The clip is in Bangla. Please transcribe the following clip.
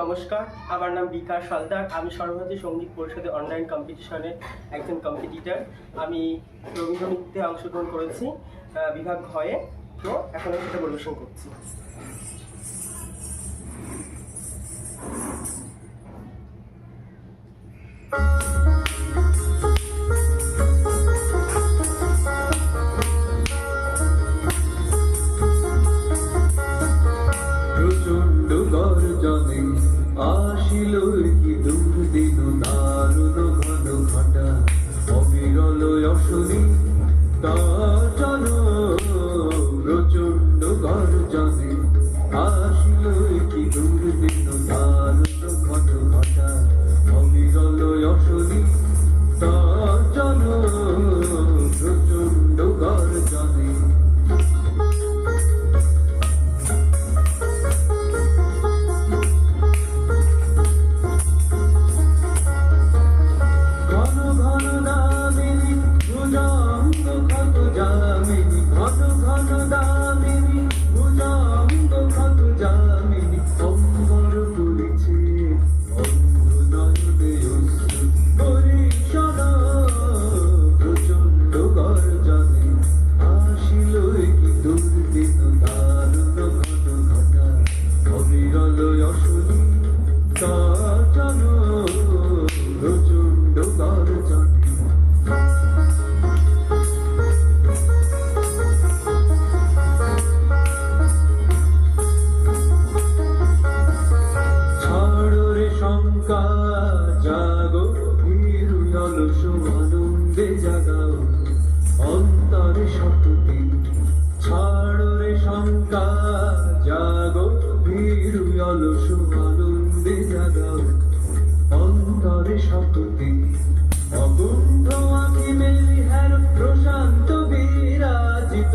নমস্কার, আমার নাম বিকাশ হালদার। আমি সর্বভারতীয় সঙ্গীত পরিষদের অনলাইন কম্পিটিশনের একজন কম্পিটিটর। আমি রবীন্দ্রনৃত্যে অংশগ্রহণ করেছি বিভাগ ঘয়ে। তো এখন আমি সেটা পরিবেশন করছি। প্রচণ্ড গর্জনে আসিল কি দুর্দিন দারুণ ঘন ঘটা, অবিরল অশনি তার জন। প্রচণ্ড গর্জনে আসিল কি দুর্দিন দারুণ ঘন ঘটা, অবিরল অশনি তার জন। প্রচণ্ড গর্জনে জাগো ভীরু অলস আনন্দে জাগাও অন্তরে শক্তি। ছাড়ো রে শঙ্কা, জাগো ভীরু অলস আনন্দে জাগাও অন্তরে শক্তি। অকুণ্ঠ আঁখি মেলি হের প্রশান্ত বিরাজিত